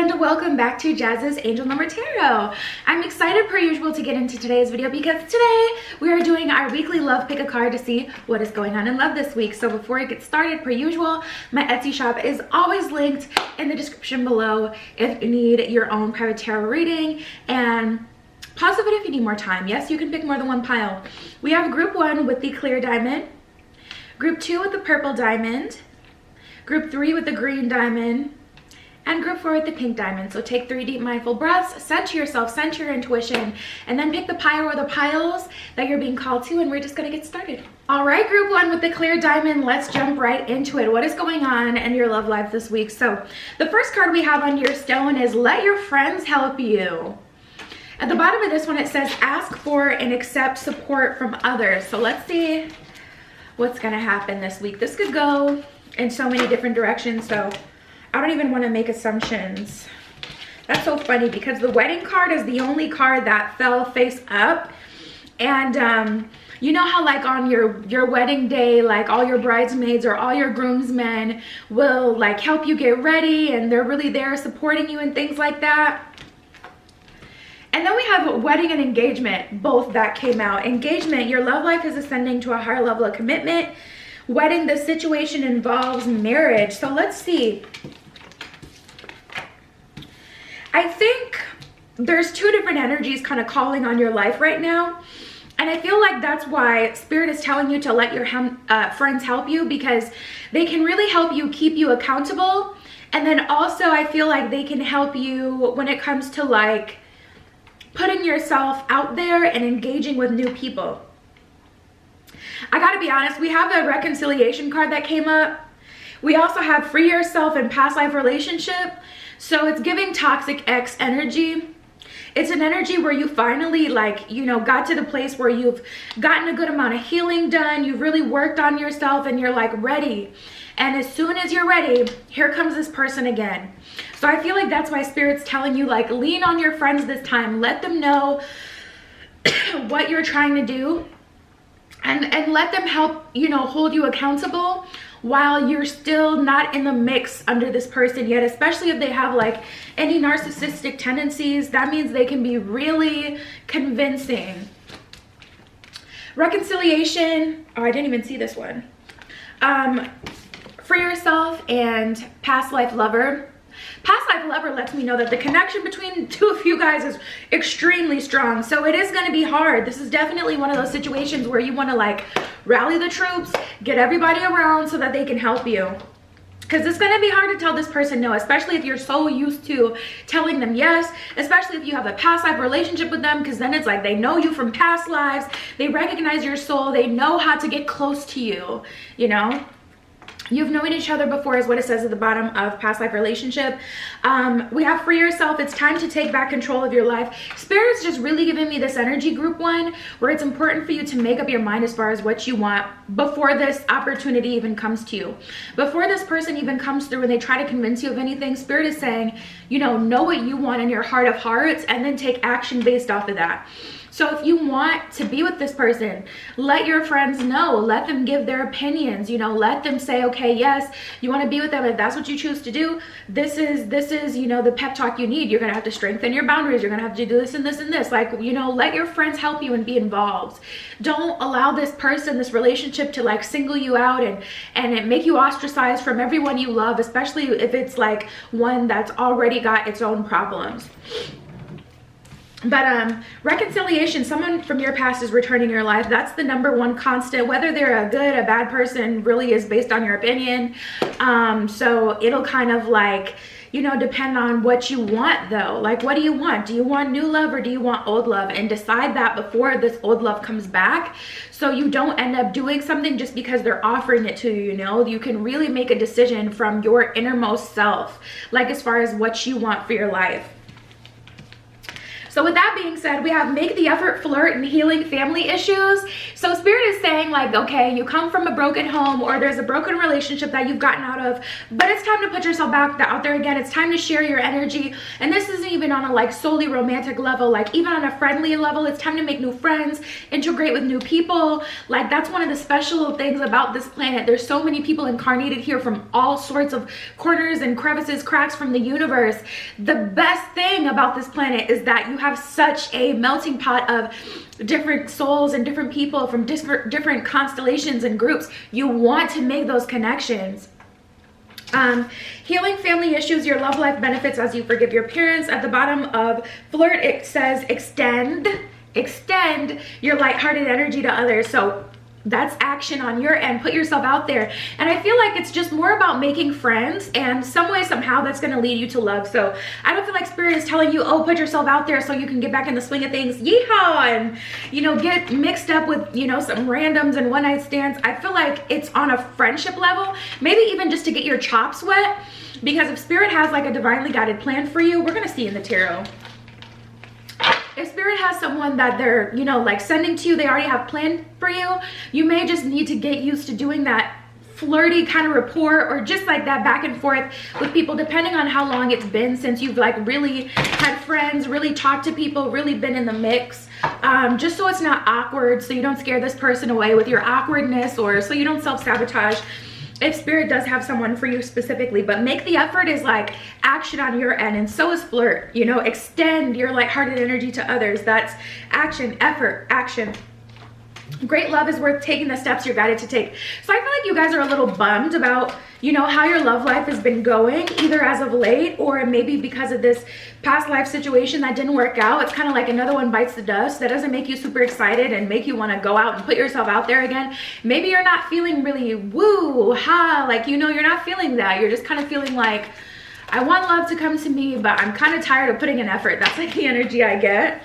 and welcome back to Jazz's Angel Number Tarot. I'm excited per usual to get into today's video because today we are doing our weekly love pick a card to see what is going on in love this week. So before I get started, per usual, my Etsy shop is always linked in the description below if you need your own private tarot reading, and pause the video if you need more time. Yes, you can pick more than one pile. We have group 1 with the clear diamond, group 2 with the purple diamond, group 3 with the green diamond, and group 4 with the pink diamond. So take 3 deep mindful breaths, center yourself, center your intuition, and then pick the pile or the piles that you're being called to, and we're just gonna get started. All right, group 1 with the clear diamond, let's jump right into it. What is going on in your love life this week? So the first card we have on your stone is let your friends help you. At the bottom of this one, it says ask for and accept support from others. So let's see what's gonna happen this week. This could go in so many different directions, so I don't even want to make assumptions. That's so funny because the wedding card is the only card that fell face up. And you know how like on your wedding day, like all your bridesmaids or all your groomsmen will like help you get ready, and they're really there supporting you and things like that. And then we have wedding and engagement, both that came out. Engagement, your love life is ascending to a higher level of commitment. Wedding, the situation involves marriage. So let's see. I think there's 2 different energies kind of calling on your life right now. And I feel like that's why Spirit is telling you to let your friends help you, because they can really help you keep you accountable. And then also I feel like they can help you when it comes to like putting yourself out there and engaging with new people. I gotta be honest, we have a reconciliation card that came up. We also have free yourself in past life relationship. So it's giving toxic ex energy. It's an energy where you finally like, you know, got to the place where you've gotten a good amount of healing done. You've really worked on yourself and you're like ready. And as soon as you're ready, here comes this person again. So I feel like that's why Spirit's telling you like lean on your friends this time. Let them know what you're trying to do. And let them help, you know, hold you accountable while you're still not in the mix under this person yet, especially if they have like any narcissistic tendencies. That means they can be really convincing. Reconciliation, oh, I didn't even see this one. Free yourself and past life lover. Past life lover lets me know that the connection between 2 of you guys is extremely strong. So it is going to be hard. This is definitely one of those situations where you want to like rally the troops, get everybody around so that they can help you. Because it's going to be hard to tell this person no, especially if you're so used to telling them yes, especially if you have a past life relationship with them, because then it's like they know you from past lives. They recognize your soul. They know how to get close to you, you know. You've known each other before is what it says at the bottom of past life relationship. We have free yourself. It's time to take back control of your life. Spirit's just really giving me this energy, group 1, where it's important for you to make up your mind as far as what you want before this opportunity even comes to you. Before this person even comes through and they try to convince you of anything, Spirit is saying, you know what you want in your heart of hearts and then take action based off of that. So if you want to be with this person, let your friends know, let them give their opinions, you know, let them say, okay, yes, you want to be with them. If that's what you choose to do, this is, you know, the pep talk you need. You're going to have to strengthen your boundaries. You're going to have to do this and this and this. Like, you know, let your friends help you and be involved. Don't allow this person, this relationship to like single you out and it make you ostracized from everyone you love, especially if it's like one that's already got its own problems. But reconciliation, someone from your past is returning your life. That's the number 1 constant. Whether they're a good, a bad person really is based on your opinion. So it'll kind of like, you know, depend on what you want though. Like, what do you want? Do you want new love or do you want old love? And decide that before this old love comes back, so you don't end up doing something just because they're offering it to you, you know? You can really make a decision from your innermost self, like as far as what you want for your life. So with that being said, we have make the effort, flirt, and healing family issues. So Spirit is saying like, okay, you come from a broken home or there's a broken relationship that you've gotten out of, but it's time to put yourself back out there again. It's time to share your energy. And this isn't even on a like solely romantic level, like even on a friendly level. It's time to make new friends, integrate with new people. Like that's one of the special things about this planet. There's so many people incarnated here from all sorts of corners and crevices, cracks from the universe. The best thing about this planet is that you have such a melting pot of different souls and different people from different constellations and groups. You want to make those connections. Healing family issues, your love life benefits as you forgive your parents. At the bottom of flirt, it says extend your lighthearted energy to others. So that's action on your end. Put yourself out there. And I feel like it's just more about making friends, and some way, somehow that's going to lead you to love. So I don't feel like Spirit is telling you, oh, put yourself out there so you can get back in the swing of things. Yeehaw! And, you know, get mixed up with, you know, some randoms and one night stands. I feel like it's on a friendship level, maybe even just to get your chops wet. Because if Spirit has like a divinely guided plan for you, we're going to see in the tarot. If Spirit has someone that they're, you know, like sending to you, they already have planned for you, you may just need to get used to doing that flirty kind of rapport, or just like that back and forth with people, depending on how long it's been since you've like really had friends, really talked to people, really been in the mix. Just so it's not awkward, so you don't scare this person away with your awkwardness, or so you don't self-sabotage. If Spirit does have someone for you specifically, but make the effort is like action on your end, and so is flirt. You know, extend your lighthearted energy to others. That's action, effort, action. Great love is worth taking the steps you're guided to take. So I feel like you guys are a little bummed about, you know, how your love life has been going, either as of late or maybe because of this past life situation that didn't work out. It's kind of like another one bites the dust. That doesn't make you super excited and make you want to go out and put yourself out there again. Maybe you're not feeling really woo, ha, like, you know, you're not feeling that. You're just kind of feeling like, I want love to come to me, but I'm kind of tired of putting in effort. That's like the energy I get.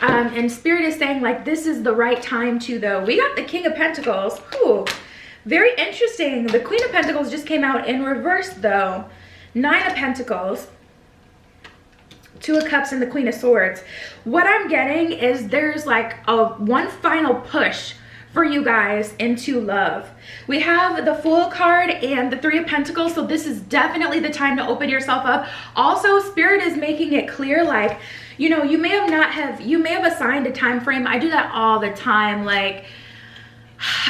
And Spirit is saying like, this is the right time to, though. We got the King of Pentacles. Ooh, very interesting. The Queen of Pentacles just came out in reverse though. 9 of Pentacles, 2 of Cups, and the Queen of Swords. What I'm getting is there's like one final push for you guys into love. We have the Fool card and the 3 of Pentacles, so this is definitely the time to open yourself up. Also, Spirit is making it clear, like, you know, you may have assigned a time frame. I do that all the time. Like,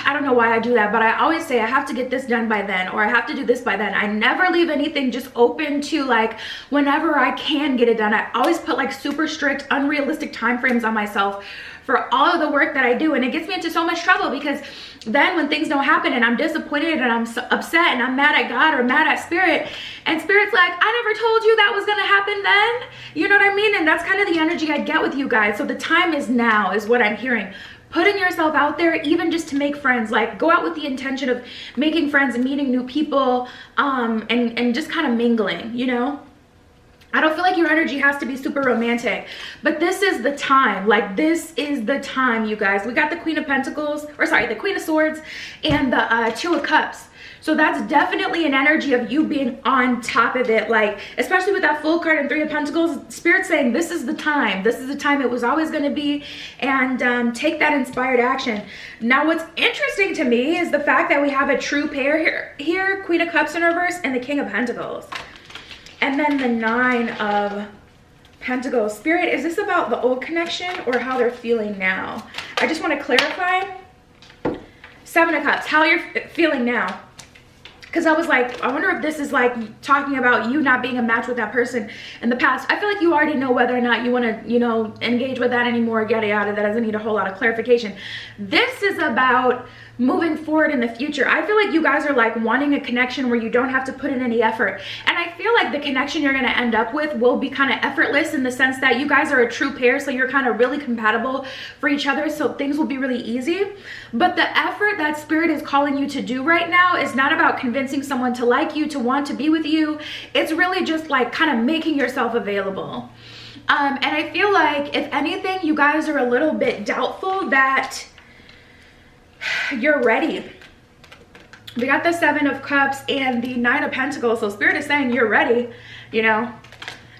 I don't know why I do that, but I always say I have to get this done by then, or I have to do this by then. I never leave anything just open to like whenever I can get it done. I always put like super strict, unrealistic time frames on myself for all of the work that I do, and it gets me into so much trouble, because then when things don't happen and I'm disappointed and I'm so upset and I'm mad at God or mad at Spirit, and Spirit's like, I never told you that was gonna happen then. You know what I mean? And that's kind of the energy I get with you guys. So the time is now, is what I'm hearing. Putting yourself out there, even just to make friends. Like, go out with the intention of making friends and meeting new people, and just kind of mingling, you know? I don't feel like your energy has to be super romantic, but this is the time. Like, this is the time, you guys. We got the Queen of Pentacles, or sorry, the Queen of Swords, and the 2 of Cups. So that's definitely an energy of you being on top of it. Like, especially with that Fool card and 3 of Pentacles, Spirit's saying this is the time. This is the time it was always going to be, and take that inspired action. Now, what's interesting to me is the fact that we have a true pair here, Queen of Cups in reverse and the King of Pentacles. And then the 9 of Pentacles. Spirit, is this about the old connection or how they're feeling now? I just want to clarify. 7 of Cups, how you're feeling now. Because I was like, I wonder if this is like talking about you not being a match with that person in the past. I feel like you already know whether or not you want to, you know, engage with that anymore, yada yada. That doesn't need a whole lot of clarification. This is about moving forward in the future. I feel like you guys are like wanting a connection where you don't have to put in any effort. And I feel like the connection you're going to end up with will be kind of effortless, in the sense that you guys are a true pair, so you're kind of really compatible for each other, so things will be really easy. But the effort that Spirit is calling you to do right now is not about convincing someone to like you, to want to be with you. It's really just like kind of making yourself available. And I feel like, if anything, you guys are a little bit doubtful that you're ready. We got the 7 of Cups and the 9 of Pentacles, so Spirit is saying you're ready, you know.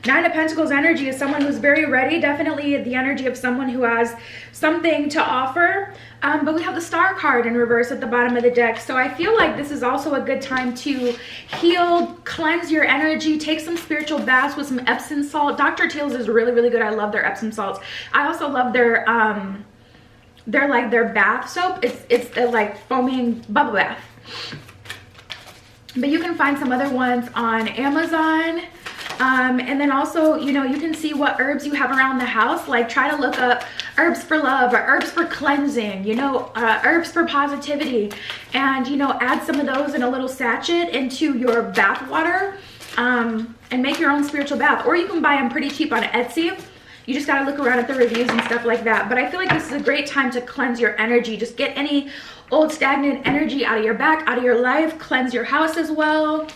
Nine of Pentacles energy is someone who's very ready, definitely the energy of someone who has something to offer. But we have the Star card in reverse at the bottom of the deck. So I feel like this is also a good time to heal, cleanse your energy, take some spiritual baths with some Epsom salt. Dr. Teal's is really, really good. I love their Epsom salts. I also love their bath soap. It's like foaming bubble bath. But you can find some other ones on Amazon. And then also, you know, you can see what herbs you have around the house. Like, try to look up herbs for love or herbs for cleansing, you know, herbs for positivity. And, you know, add some of those in a little sachet into your bath water, and make your own spiritual bath. Or you can buy them pretty cheap on Etsy. You just got to look around at the reviews and stuff like that. But I feel like this is a great time to cleanse your energy. Just get any old stagnant energy out of your back, out of your life. Cleanse your house as well.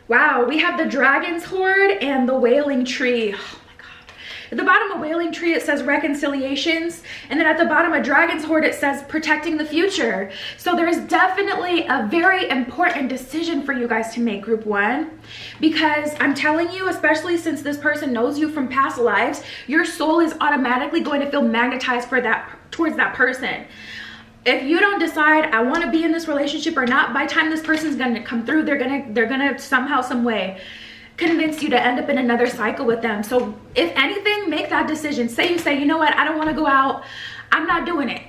Wow, we have the Dragon's Hoard and the Wailing Tree. Oh my God. At the bottom of Wailing Tree, it says reconciliations. And then at the bottom of Dragon's Hoard, it says protecting the future. So there's definitely a very important decision for you guys to make, Group 1. Because I'm telling you, especially since this person knows you from past lives, your soul is automatically going to feel magnetized for towards that person. If you don't decide, I want to be in this relationship or not, by the time this person's going to come through, they're gonna somehow, some way convince you to end up in another cycle with them. So if anything, make that decision. Say you say, you know what, I don't want to go out. I'm not doing it.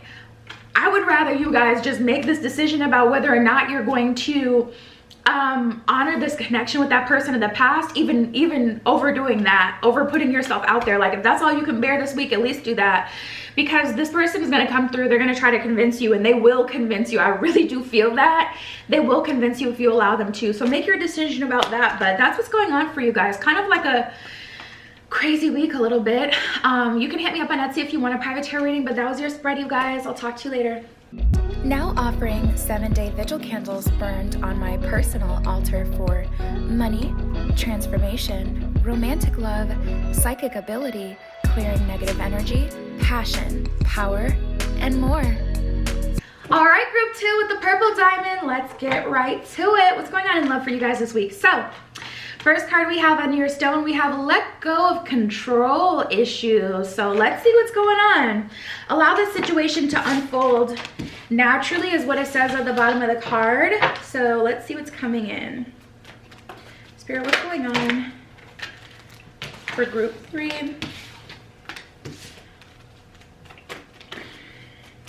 I would rather you guys just make this decision about whether or not you're going to honor this connection with that person in the past, even overdoing that, over putting yourself out there. Like, if that's all you can bear this week, at least do that. Because this person is going to come through, they're going to try to convince you, and they will convince you. I really do feel that. They will convince you if you allow them to. So make your decision about that. But that's what's going on for you guys. Kind of like a crazy week a little bit. You can hit me up on Etsy if you want a private tarot reading, but that was your spread, you guys. I'll talk to you later. Now offering 7-day vigil candles burned on my personal altar for money, transformation, romantic love, psychic ability, clearing negative energy, passion, power, and more. All right, Group 2 with the purple diamond. Let's get right to it. What's going on in love for you guys this week? So, first card we have under your stone, we have let go of control issues. So let's see what's going on. Allow the situation to unfold naturally is what it says at the bottom of the card. So let's see what's coming in. Spirit, what's going on for Group 3?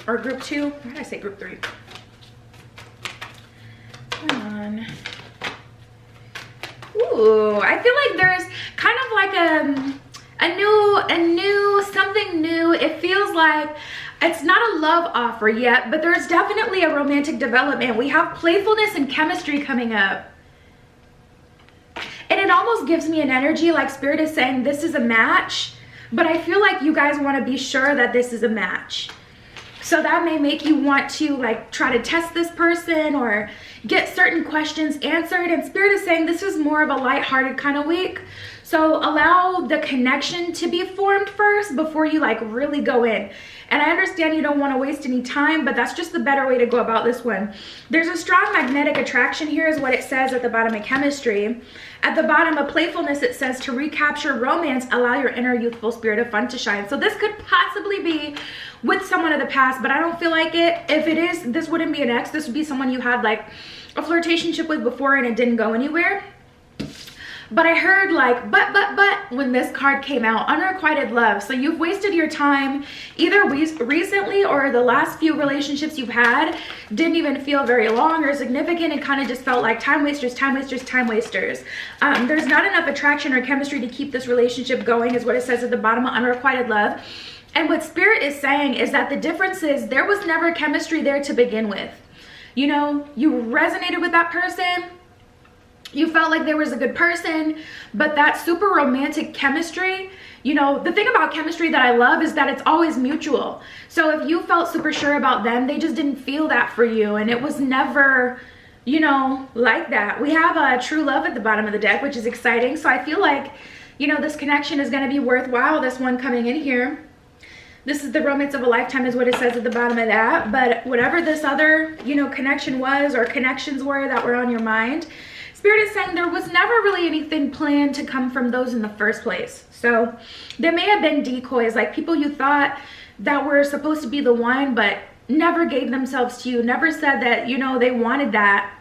Or Group 2? Why did I say Group 3? Come on. Ooh, I feel like there's kind of like something new. It feels like it's not a love offer yet, but there's definitely a romantic development. We have playfulness and chemistry coming up. And it almost gives me an energy like Spirit is saying this is a match, but I feel like you guys want to be sure that this is a match. So that may make you want to like try to test this person or get certain questions answered. And Spirit is saying this is more of a lighthearted kind of week. So allow the connection to be formed first before you like really go in. And I understand you don't want to waste any time, but that's just the better way to go about this one. There's a strong magnetic attraction here is what it says at the bottom of chemistry. At the bottom of playfulness, it says to recapture romance, allow your inner youthful spirit of fun to shine. So this could possibly be with someone of the past, but I don't feel like it. If it is, this wouldn't be an ex. This would be someone you had like a flirtationship with before and it didn't go anywhere. But I heard like, but when this card came out, unrequited love. So you've wasted your time either recently or the last few relationships you've had didn't even feel very long or significant. It kind of just felt like time wasters, time wasters, time wasters. There's not enough attraction or chemistry to keep this relationship going is what it says at the bottom of unrequited love. And what Spirit is saying is that the difference is there was never chemistry there to begin with. You know, you resonated with that person. You felt like there was a good person, but that super romantic chemistry, you know, the thing about chemistry that I love is that it's always mutual. So if you felt super sure about them, they just didn't feel that for you. And it was never, you know, like that. We have a true love at the bottom of the deck, which is exciting. So I feel like, you know, this connection is going to be worthwhile, this one coming in here. This is the romance of a lifetime is what it says at the bottom of that. But whatever this other, you know, connection was or connections were that were on your mind, Spirit is saying there was never really anything planned to come from those in the first place. So there may have been decoys, like people you thought that were supposed to be the one, but never gave themselves to you, never said that, you know, they wanted that.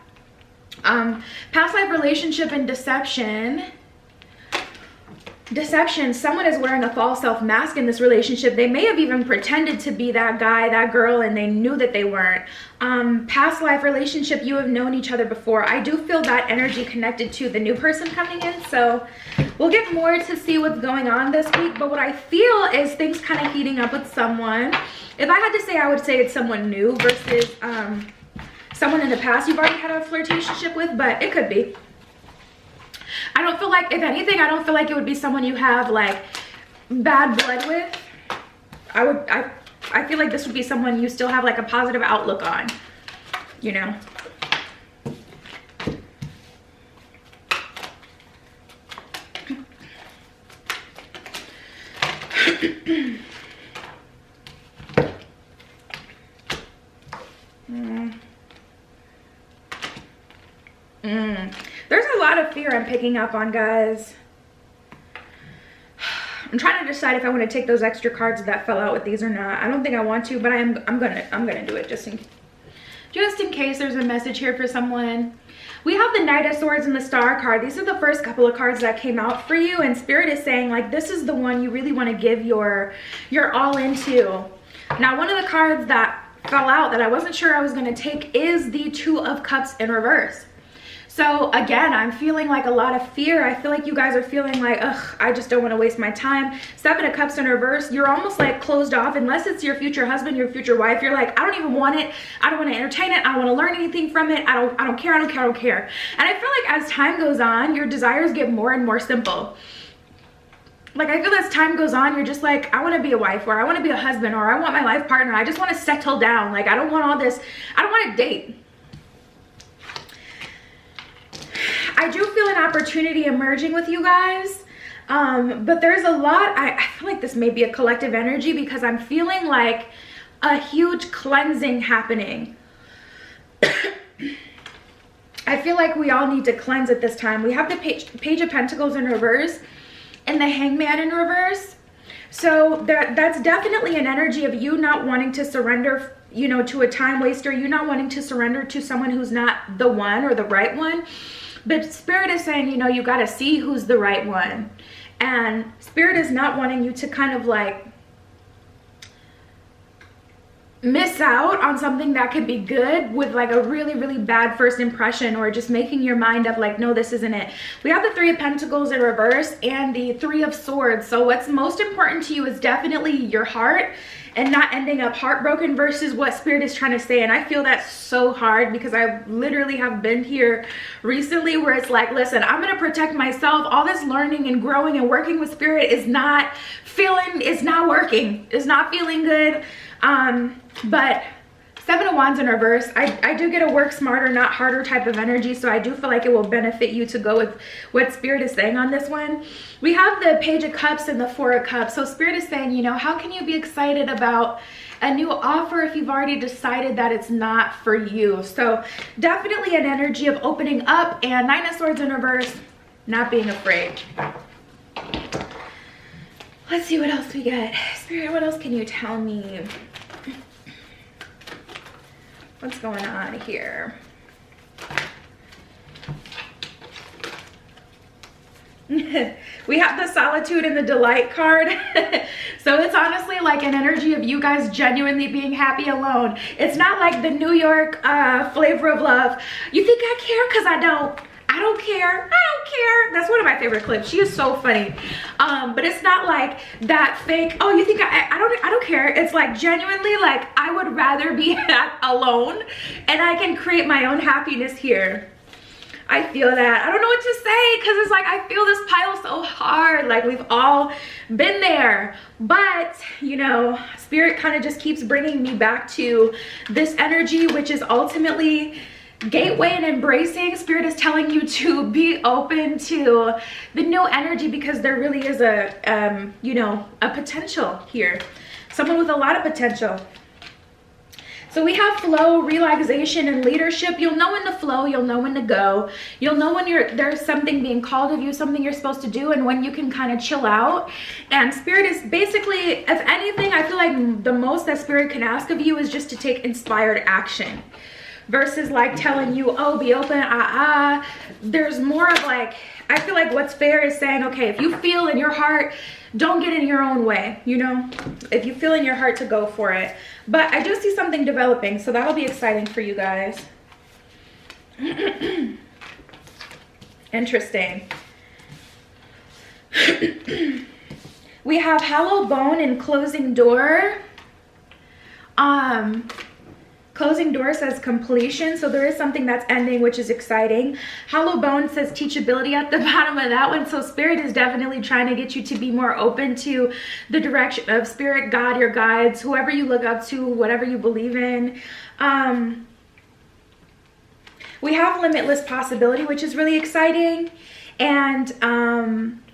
Past life relationship and deception. Someone is wearing a false self mask in this relationship. They may have even pretended to be that guy, that girl, and they knew that they weren't. Past life relationship, you have known each other before. I do feel that energy connected to the new person coming in, so we'll get more to see what's going on this week. But what I feel is things kind of heating up with someone. If I had to say, I would say it's someone new versus someone in the past you've already had a flirtationship with, but it could be. I don't feel like, if anything, I don't feel like it would be someone you have like bad blood with. I feel like this would be someone you still have like a positive outlook on, you know. There's a lot of fear I'm picking up on, guys. I'm trying to decide if I want to take those extra cards that fell out with these or not. I don't think I want to, but I'm gonna do it just in case there's a message here for someone. We have the Knight of Swords and the Star card. These are the first couple of cards that came out for you, and Spirit is saying like this is the one you really want to give your all into. Now, one of the cards that fell out that I wasn't sure I was going to take is the Two of Cups in reverse. So again, I'm feeling like a lot of fear. I feel like you guys are feeling like, ugh, I just don't want to waste my time. Seven of Cups in reverse, you're almost like closed off. Unless it's your future husband, your future wife, you're like, I don't even want it. I don't want to entertain it. I don't want to learn anything from it. I don't care. And I feel like as time goes on, your desires get more and more simple. Like, I feel as time goes on, you're just like, I want to be a wife, or I want to be a husband, or I want my life partner. I just want to settle down. Like, I don't want all this. I don't want to date. I do feel an opportunity emerging with you guys, but there's a lot. I feel like this may be a collective energy because I'm feeling like a huge cleansing happening. I feel like we all need to cleanse at this time. We have the Page of Pentacles in reverse and the Hangman in reverse. So that's definitely an energy of you not wanting to surrender, you know, to a time waster, you not wanting to surrender to someone who's not the one or the right one. But Spirit is saying, you know, you got to see who's the right one. And Spirit is not wanting you to kind of like miss out on something that could be good with like a really, really bad first impression, or just making your mind up like, no, this isn't it. We have the Three of Pentacles in reverse and the Three of Swords. So what's most important to you is definitely your heart and not ending up heartbroken versus what Spirit is trying to say. And I feel that so hard because I literally have been here recently where it's like, listen, I'm going to protect myself. All this learning and growing and working with Spirit is not working. It's not feeling good. But Seven of Wands in reverse, I do get a work smarter, not harder type of energy. So I do feel like it will benefit you to go with what Spirit is saying on this one. We have the Page of Cups and the Four of Cups. So Spirit is saying, you know, how can you be excited about a new offer if you've already decided that it's not for you? So definitely an energy of opening up, and Nine of Swords in reverse, not being afraid. Let's see what else we get. Spirit, what else can you tell me? What's going on here? We have the Solitude and the Delight card. So it's honestly like an energy of you guys genuinely being happy alone. It's not like the New York Flavor of Love. You think I care? Because I don't. I don't care. I don't care. That's one of my favorite clips. She is so funny. But it's not like that fake, oh, you think I don't care. It's like genuinely like I would rather be alone and I can create my own happiness here. I feel that. I don't know what to say because it's like I feel this pile so hard. Like we've all been there. But, you know, Spirit kind of just keeps bringing me back to this energy, which is ultimately gateway and embracing. Spirit is telling you to be open to the new energy because there really is a you know, a potential here, someone with a lot of potential. So So we have flow, relaxation, and leadership. You'll know when to flow, you'll know when to go. You'll know when there's something being called of you, something you're supposed to do, and when you can kind of chill out. And Spirit is basically, if anything, I feel like the most that Spirit can ask of you is just to take inspired action. Versus like telling you, oh, be open, There's more of like, I feel like what's fair is saying, okay, if you feel in your heart, don't get in your own way, you know? If you feel in your heart to go for it. But I do see something developing, so that'll be exciting for you guys. Interesting. We have hollow bone and closing door. Closing door says completion, so there is something that's ending, which is exciting. Hollow bone says teachability at the bottom of that one, so Spirit is definitely trying to get you to be more open to the direction of Spirit, God, your guides, whoever you look up to, whatever you believe in. We have limitless possibility, which is really exciting. And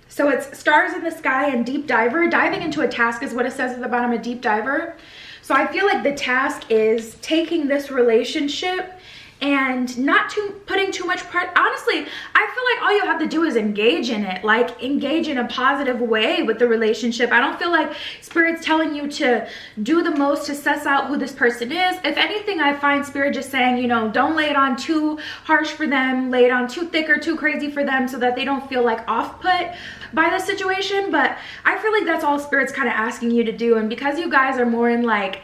so it's stars in the sky and deep diver. Diving into a task is what it says at the bottom of deep diver. So I feel like the task is taking this relationship and not putting too much part. Honestly, I feel like all you have to do is engage in it, like engage in a positive way with the relationship. I don't feel like Spirit's telling you to do the most to suss out who this person is. If anything, I find Spirit just saying, you know, don't lay it on too harsh for them, lay it on too thick or too crazy for them so that they don't feel like off-put by the situation. But I feel like that's all Spirit's kind of asking you to do. And because you guys are more in like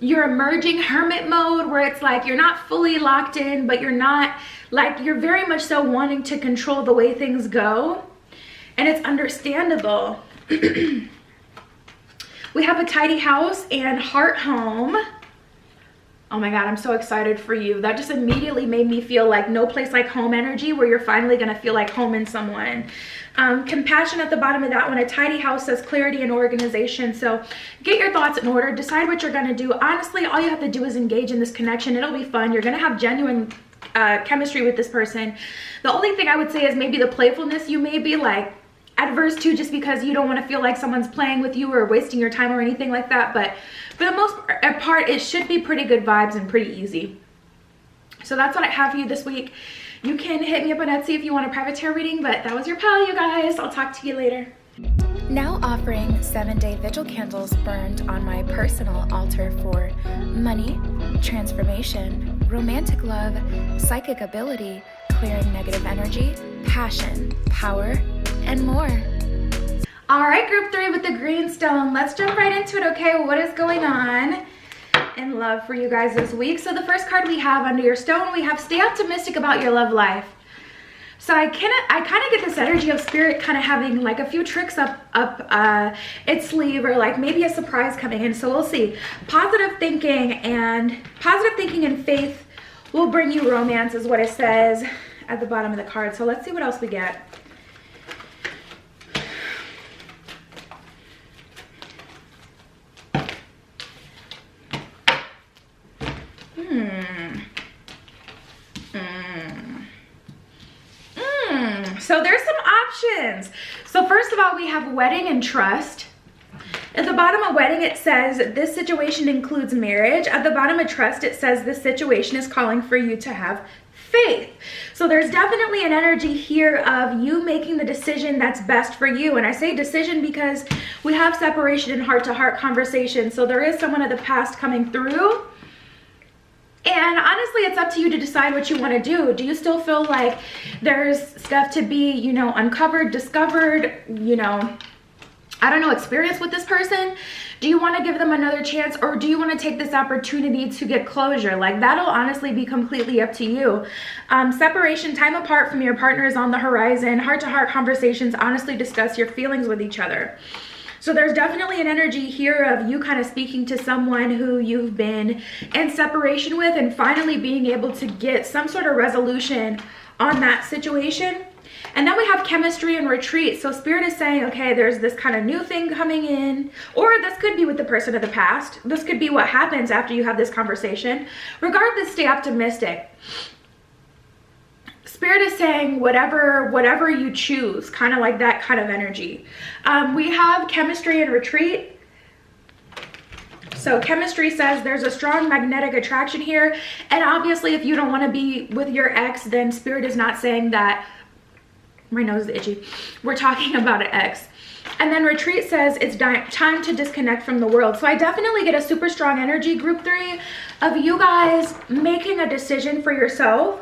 your emerging hermit mode, where it's like you're not fully locked in, but you're not like, you're very much so wanting to control the way things go, and it's understandable. We have a tidy house and heart home. Oh my God, I'm so excited for you. That just immediately made me feel like no place like home energy, where you're finally gonna feel like home in someone. Compassion at the bottom of that one. A tidy house says clarity and organization. So get your thoughts in order, decide what you're gonna do. Honestly, all you have to do is engage in this connection. It'll be fun. You're gonna have genuine chemistry with this person. The only thing I would say is maybe the playfulness you may be like adverse to, just because you don't want to feel like someone's playing with you or wasting your time or anything like that. But for the most part, it should be pretty good vibes and pretty easy. So that's what I have for you this week. You can hit me up on Etsy if you want a private tarot reading, but that was your pal, you guys. I'll talk to you later. Now offering 7-day vigil candles burned on my personal altar for money, transformation, romantic love, psychic ability, clearing negative energy, passion, power, and more. All right, group 3 with the green stone. Let's jump right into it, okay? What is going on in love for you guys this week? So the first card we have under your stone, we have stay optimistic about your love life. So I kind of get this energy of Spirit kind of having like a few tricks up its sleeve, or like maybe a surprise coming in. So we'll see. Positive thinking and faith will bring you romance is what it says at the bottom of the card. So let's see what else we get. So there's some options. So first of all, we have wedding and trust. At the bottom of wedding, it says this situation includes marriage. At the bottom of trust, it says this situation is calling for you to have faith. So there's definitely an energy here of you making the decision that's best for you. And I say decision because we have separation and heart-to-heart conversation. So there is someone of the past coming through. And honestly, it's up to you to decide what you want to do. Do you still feel like there's stuff to be, you know, uncovered, discovered, you know, I don't know, experience with this person? Do you want to give them another chance, or do you want to take this opportunity to get closure? Like, that'll honestly be completely up to you. Separation, time apart from your partner is on the horizon. Heart-to-heart conversations, honestly discuss your feelings with each other. So there's definitely an energy here of you kind of speaking to someone who you've been in separation with and finally being able to get some sort of resolution on that situation. And then we have chemistry and retreat. So Spirit is saying, okay, there's this kind of new thing coming in, or this could be with the person of the past. This could be what happens after you have this conversation. Regardless, stay optimistic. Spirit is saying whatever you choose, kind of like that kind of energy. We have chemistry and retreat. So chemistry says there's a strong magnetic attraction here. And obviously if you don't want to be with your ex, then Spirit is not saying that. My nose is itchy. We're talking about an ex. And then retreat says it's time to disconnect from the world. So I definitely get a super strong energy, group 3, of you guys making a decision for yourself.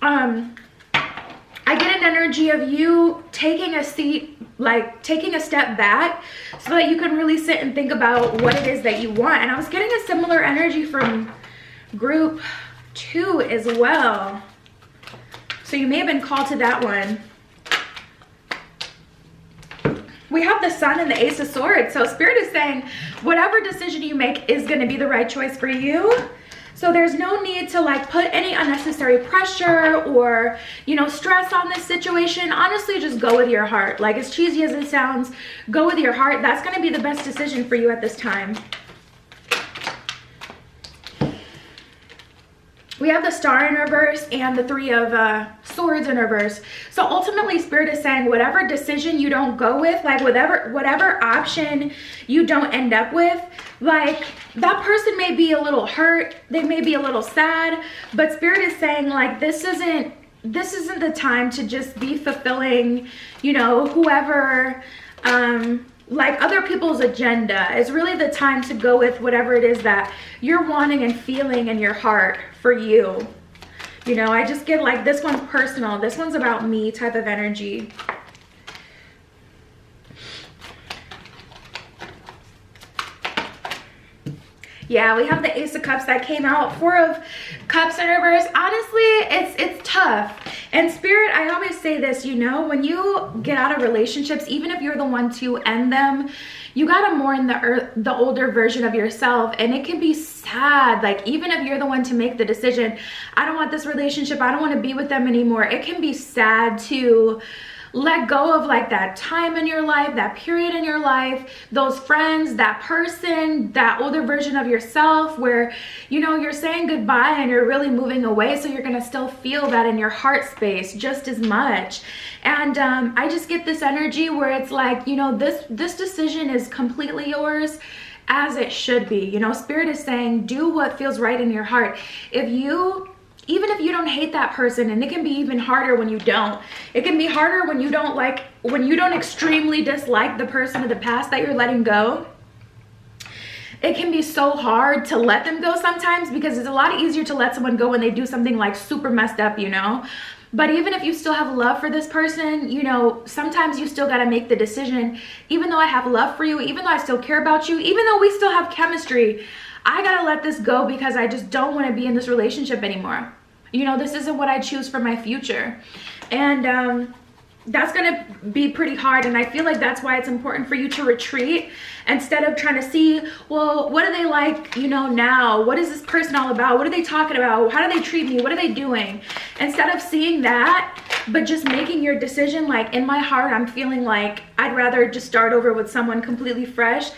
I get an energy of you taking a seat, like taking a step back so that you can really sit and think about what it is that you want. And I was getting a similar energy from group 2 as well. So you may have been called to that one. We have the Sun and the Ace of Swords. So Spirit is saying whatever decision you make is going to be the right choice for you. So there's no need to like put any unnecessary pressure or, you know, stress on this situation. Honestly, just go with your heart. Like, as cheesy as it sounds, go with your heart. That's going to be the best decision for you at this time. We have the Star in reverse and the 3 of Swords in reverse. So ultimately, Spirit is saying whatever decision you don't go with, like whatever option you don't end up with, like that person may be a little hurt, they may be a little sad, but Spirit is saying like this isn't the time to just be fulfilling, you know, whoever like other people's agenda. It's really the time to go with whatever it is that you're wanting and feeling in your heart for you. You know, I just get like this one's personal, this one's about me type of energy. Yeah, we have the Ace of Cups that came out. 4 of Cups in reverse. Honestly, it's tough. And Spirit, I always say this, you know, when you get out of relationships, even if you're the one to end them, you gotta mourn the older version of yourself. And it can be sad. Like, even if you're the one to make the decision, I don't want this relationship, I don't want to be with them anymore. It can be sad to let go of like that time in your life, that period in your life, those friends, that person, that older version of yourself where, you know, you're saying goodbye and you're really moving away. So you're going to still feel that in your heart space just as much. And I just get this energy where it's like, you know, this decision is completely yours, as it should be. You know, Spirit is saying do what feels right in your heart. Even if you don't hate that person, and it can be even harder when you don't. It can be harder when you don't extremely dislike the person of the past that you're letting go. It can be so hard to let them go sometimes because it's a lot easier to let someone go when they do something like super messed up, you know. But even if you still have love for this person, you know, sometimes you still got to make the decision, even though I have love for you, even though I still care about you, even though we still have chemistry, I got to let this go because I just don't want to be in this relationship anymore. You know, this isn't what I choose for my future. And that's going to be pretty hard. And I feel like that's why it's important for you to retreat instead of trying to see, well, what are they like, you know, now? What is this person all about? What are they talking about? How do they treat me? What are they doing? Instead of seeing that, but just making your decision, like in my heart, I'm feeling like I'd rather just start over with someone completely fresh.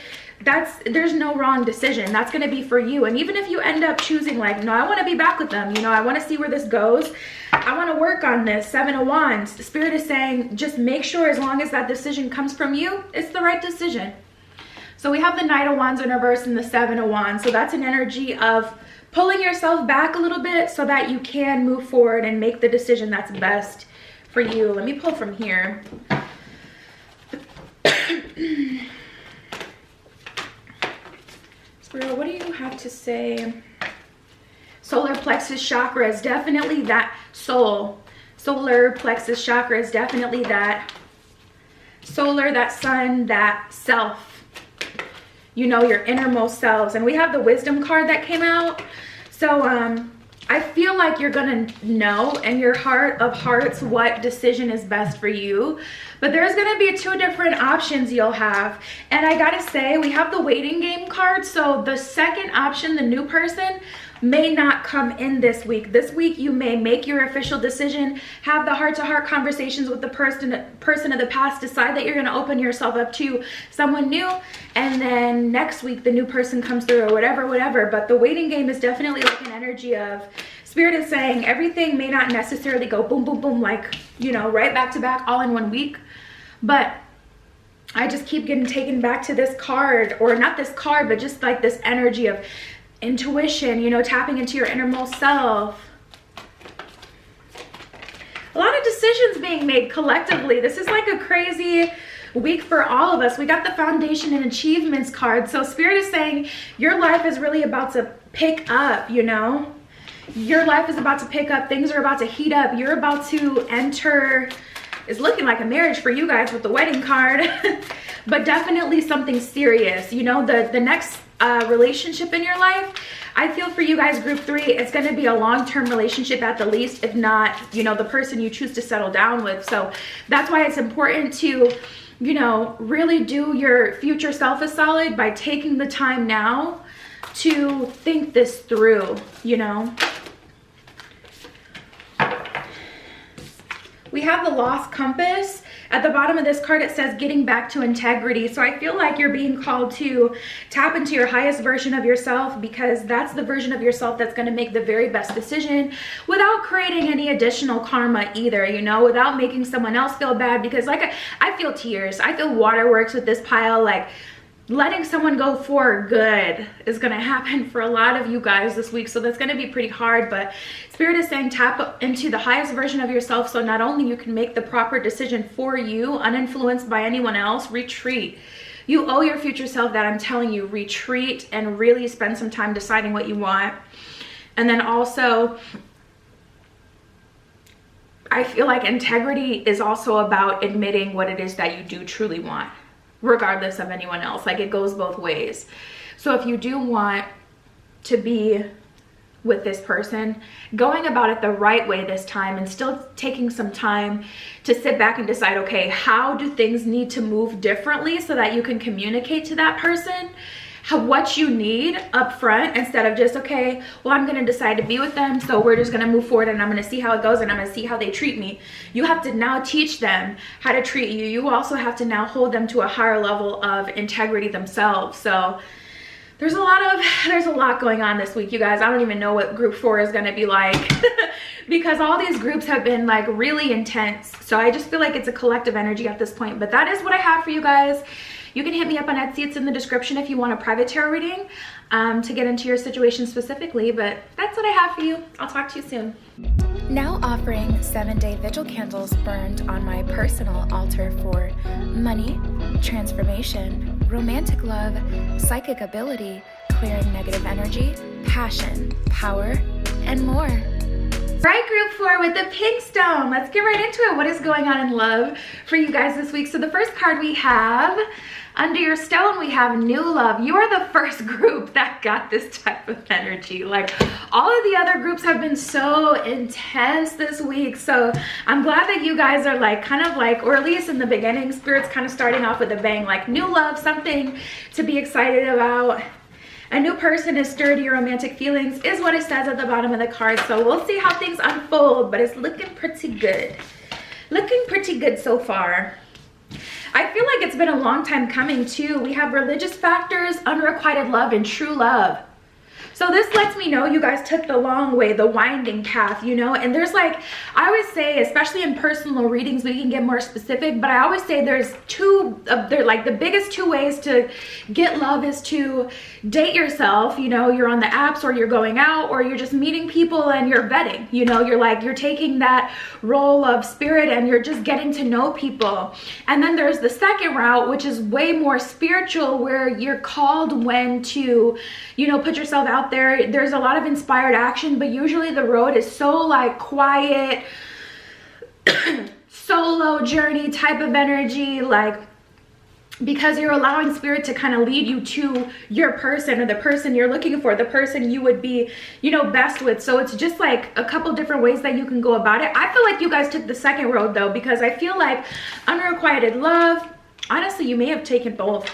There's no wrong decision. That's going to be for you. And even if you end up choosing like, no, I want to be back with them, you know, I want to see where this goes, I want to work on this, 7 of Wands. The Spirit is saying just make sure as long as that decision comes from you, it's the right decision. So we have the Knight of Wands in reverse and the 7 of Wands. So that's an energy of pulling yourself back a little bit so that you can move forward and make the decision that's best for you. Let me pull from here. Spirit, what do you have to say? Solar plexus chakra is definitely that soul. Solar plexus chakra is definitely that solar, that sun, that self. You know, your innermost selves. And we have the wisdom card that came out. So I feel like you're gonna know in your heart of hearts what decision is best for you. But there's gonna be 2 different options you'll have. And I gotta say, we have the waiting game card. So the second option, the new person, may not come in this week. This week you may make your official decision, have the heart-to-heart conversations with the person of the past, decide that you're gonna open yourself up to someone new, and then next week the new person comes through or whatever. But the waiting game is definitely like an energy of, Spirit is saying everything may not necessarily go boom, boom, boom, like, you know, right back to back all in one week. But I just keep getting taken back to this card, or not this card, but just like this energy of intuition, you know, tapping into your innermost self. A lot of decisions being made collectively. This is like a crazy week for all of us. We got the foundation and achievements card. So Spirit is saying your life is really about to pick up, you know? Your life is about to pick up. Things are about to heat up. You're about to enter, it's looking like a marriage for you guys with the wedding card, but definitely something serious. You know, the next relationship in your life, I feel for you guys, group 3, it's going to be a long-term relationship at the least, if not, you know, the person you choose to settle down with. So that's why it's important to, you know, really do your future self a solid by taking the time now to think this through, you know. We have the lost compass. At the bottom of this card, it says getting back to integrity. So I feel like you're being called to tap into your highest version of yourself, because that's the version of yourself that's going to make the very best decision without creating any additional karma either, you know, without making someone else feel bad. Because like I feel tears. I feel waterworks with this pile. Like, letting someone go for good is going to happen for a lot of you guys this week. So that's going to be pretty hard, but Spirit is saying tap into the highest version of yourself, so not only you can make the proper decision for you, uninfluenced by anyone else. Retreat. You owe your future self that. I'm telling you, retreat and really spend some time deciding what you want. And then also, I feel like integrity is also about admitting what it is that you do truly want, regardless of anyone else. Like, it goes both ways. So if you do want to be with this person, going about it the right way this time, and still taking some time to sit back and decide, okay, how do things need to move differently so that you can communicate to that person what you need up front, instead of just, okay, well, I'm going to decide to be with them, so we're just going to move forward and I'm going to see how it goes and I'm going to see how they treat me. You have to now teach them how to treat you. You also have to now hold them to a higher level of integrity themselves. So there's a lot going on this week, you guys. I don't even know what group 4 is going to be like because all these groups have been like really intense. So I just feel like it's a collective energy at this point. But that is what I have for you guys. You can hit me up on Etsy. It's in the description if you want a private tarot reading to get into your situation specifically. But that's what I have for you. I'll talk to you soon. Now offering 7-day vigil candles burned on my personal altar for money, transformation, romantic love, psychic ability, clearing negative energy, passion, power, and more. Right, group 4 with the pink stone. Let's get right into it. What is going on in love for you guys this week? So the first card we have, under your stone, we have new love. You are the first group that got this type of energy. Like, all of the other groups have been so intense this week. So I'm glad that you guys are like kind of like, or at least in the beginning, Spirit's kind of starting off with a bang, like new love, something to be excited about. A new person is stirred to your romantic feelings is what it says at the bottom of the card. So we'll see how things unfold, but it's looking pretty good. Looking pretty good so far. I feel like it's been a long time coming too. We have religious factors, unrequited love, and true love. So this lets me know you guys took the long way, the winding path, you know. And there's like, I always say, especially in personal readings, we can get more specific, but I always say there's they're like the biggest 2 ways to get love is to date yourself, you know, you're on the apps, or you're going out, or you're just meeting people and you're vetting, you know, you're taking that role of Spirit and you're just getting to know people. And then there's the second route, which is way more spiritual, where you're called when to, you know, put yourself out there. There's a lot of inspired action, but usually the road is so like quiet, solo journey type of energy, like, because you're allowing Spirit to kind of lead you to your person, or the person you're looking for, the person you would be, you know, best with. So it's just like a couple different ways that you can go about it. I feel like you guys took the second road though, because I feel like unrequited love, honestly, you may have taken both.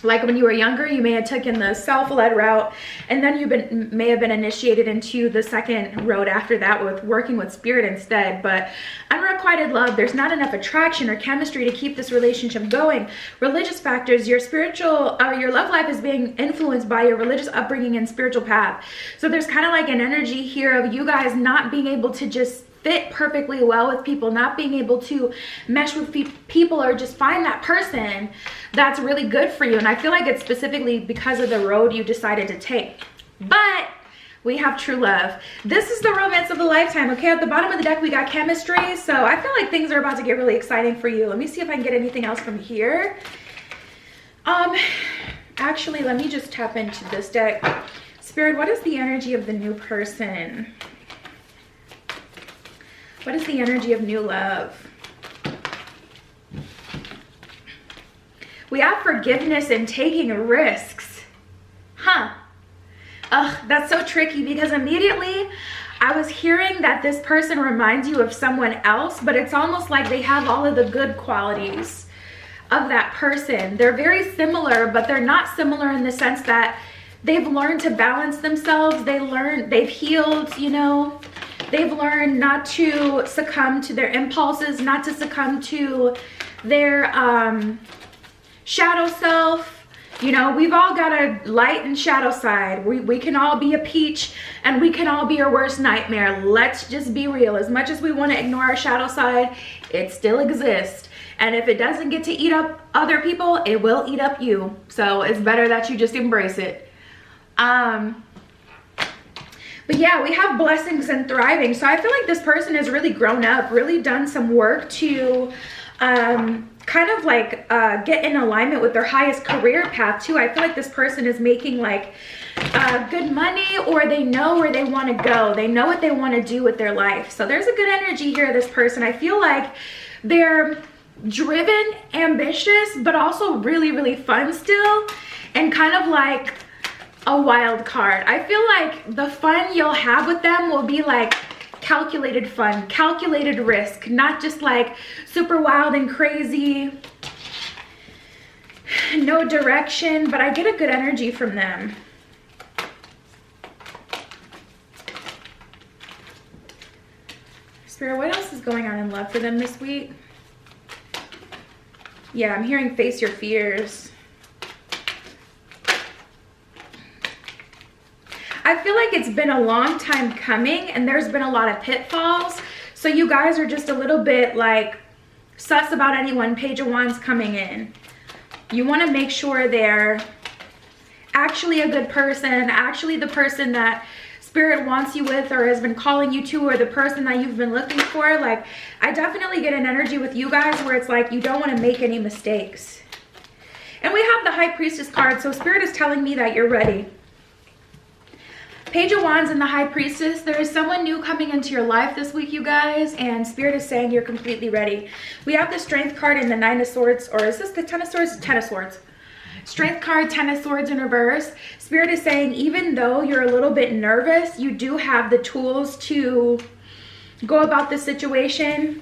Like when you were younger, you may have taken the self-led route, and then you may have been initiated into the second road after that with working with Spirit instead. But unrequited love, there's not enough attraction or chemistry to keep this relationship going. Religious factors, your your love life is being influenced by your religious upbringing and spiritual path. So there's kind of like an energy here of you guys not being able to just fit perfectly well with people, not being able to mesh with people or just find that person that's really good for you. And I feel like it's specifically because of the road you decided to take. But we have true love. This is the romance of a lifetime, okay? At the bottom of the deck, we got chemistry. So I feel like things are about to get really exciting for you. Let me see if I can get anything else from here. Actually, let me just tap into this deck. Spirit, what is the energy of the new person? What is the energy of new love? We have forgiveness and taking risks. Huh. Ugh, that's so tricky because immediately I was hearing that this person reminds you of someone else, but it's almost like they have all of the good qualities of that person. They're very similar, but they're not similar in the sense that they've learned to balance themselves. They've healed, you know. They've learned not to succumb to their impulses, not to succumb to their shadow self. You know, we've all got a light and shadow side. We can all be a peach and we can all be our worst nightmare. Let's just be real. As much as we want to ignore our shadow side, it still exists. And if it doesn't get to eat up other people, it will eat up you. So it's better that you just embrace it. But yeah, we have blessings and thriving. So I feel like this person has really grown up, really done some work to kind of like get in alignment with their highest career path too. I feel like this person is making like good money, or they know where they want to go. They know what they want to do with their life. So there's a good energy here, this person. I feel like they're driven, ambitious, but also really, really fun still, and kind of like a wild card. I feel like the fun you'll have with them will be like calculated fun, calculated risk, not just like super wild and crazy, no direction, but I get a good energy from them. Spirit, what else is going on in love for them this week? Yeah, I'm hearing face your fears. I feel like it's been a long time coming and there's been a lot of pitfalls. So you guys are just a little bit like sus about anyone Page of Wands coming in. You want to make sure they're actually a good person, actually the person that Spirit wants you with or has been calling you to, or the person that you've been looking for. Like, I definitely get an energy with you guys where it's like you don't want to make any mistakes. And we have the High Priestess card, so Spirit is telling me that you're ready. Page of Wands and the High Priestess, there is someone new coming into your life this week, you guys, and Spirit is saying you're completely ready. We have the Strength card and the Nine of Swords, or is this the Ten of Swords? Ten of Swords. Strength card, Ten of Swords in reverse. Spirit is saying even though you're a little bit nervous, you do have the tools to go about the situation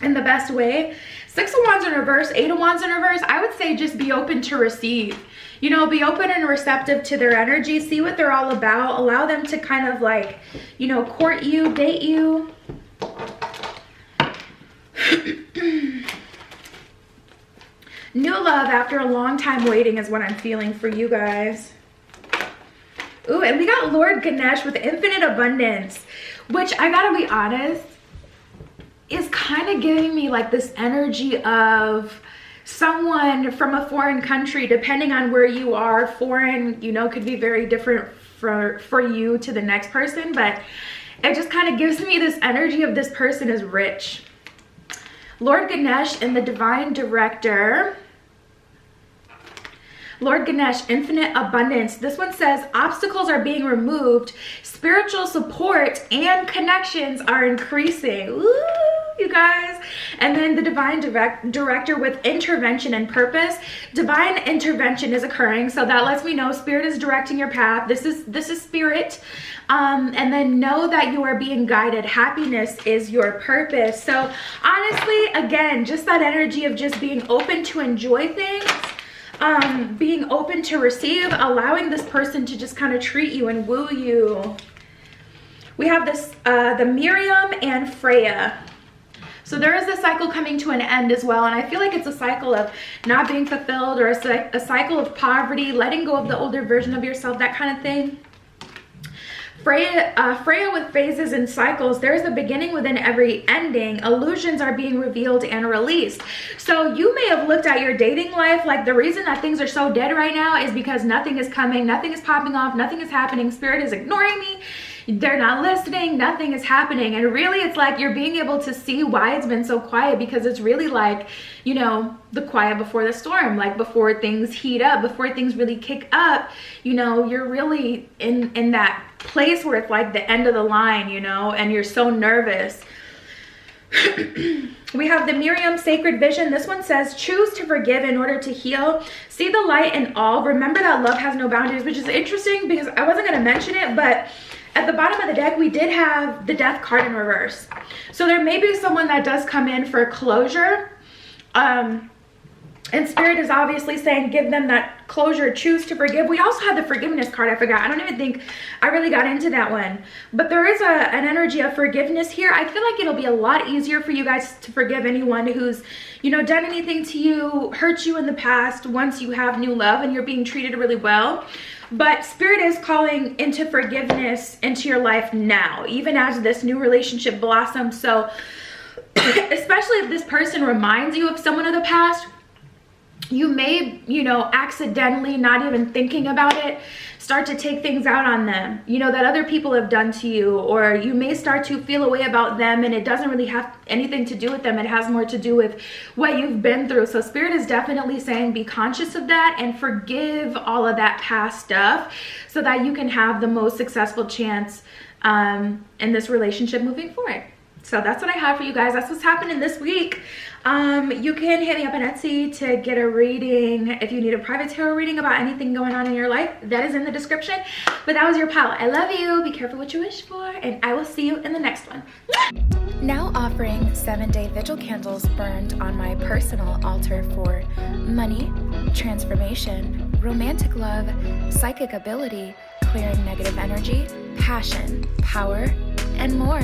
in the best way. Six of Wands in reverse, Eight of Wands in reverse. I would say just be open to receive. You know, be open and receptive to their energy. See what they're all about. Allow them to kind of like, you know, court you, date you. New love after a long time waiting is what I'm feeling for you guys. Ooh, and we got Lord Ganesh with infinite abundance, which I gotta be honest, is kind of giving me like this energy of someone from a foreign country. Depending on where you are, foreign, you know, could be very different for you to the next person, but it just kind of gives me this energy of this person is rich. Lord Ganesh and the Divine Director. Lord Ganesh, infinite abundance. This one says obstacles are being removed, spiritual support and connections are increasing. Ooh, you guys. And then the Divine Director with intervention and purpose. Divine intervention is occurring, so that lets me know Spirit is directing your path. This is Spirit. And then know that you are being guided. Happiness is your purpose. So honestly, again, just that energy of just being open to enjoy things. Being open to receive, allowing this person to just kind of treat you and woo you. We have this, the Miriam and Freya. So there is a cycle coming to an end as well, and I feel like it's a cycle of not being fulfilled, or a cycle of poverty, letting go of the older version of yourself, that kind of thing. Freya with phases and cycles. There's a beginning within every ending. Illusions are being revealed and released. So you may have looked at your dating life like the reason that things are so dead right now is because nothing is coming, nothing is popping off, nothing is happening. Spirit is ignoring me. They're not listening, nothing is happening. And really it's like you're being able to see why it's been so quiet, because it's really like, you know, the quiet before the storm, like before things heat up, before things really kick up, you know, you're really in that place where it's like the end of the line, you know, and you're so nervous. We have the Miriam Sacred Vision. This one says, choose to forgive in order to heal. See the light in all. Remember that love has no boundaries, which is interesting because I wasn't going to mention it, but at the bottom of the deck, we did have the Death card in reverse. So there may be someone that does come in for closure. And Spirit is obviously saying, give them that closure, choose to forgive. We also had the forgiveness card, I forgot. I don't even think I really got into that one. But there is an energy of forgiveness here. I feel like it'll be a lot easier for you guys to forgive anyone who's, you know, done anything to you, hurt you in the past, once you have new love and you're being treated really well. But Spirit is calling into forgiveness into your life now, even as this new relationship blossoms. So especially if this person reminds you of someone of the past, you may, you know, accidentally, not even thinking about it, start to take things out on them, you know, that other people have done to you, or you may start to feel a way about them and it doesn't really have anything to do with them. It has more to do with what you've been through. So Spirit is definitely saying be conscious of that and forgive all of that past stuff so that you can have the most successful chance in this relationship moving forward. So that's what I have for you guys. That's what's happening this week. You can hit me up on Etsy to get a reading if you need a private tarot reading about anything going on in your life. That is in the description. But that was your pal. I love you. Be careful what you wish for, and I will see you in the next one. Now offering 7-day vigil candles burned on my personal altar for money, transformation, romantic love, psychic ability, clearing negative energy, passion, power, and more.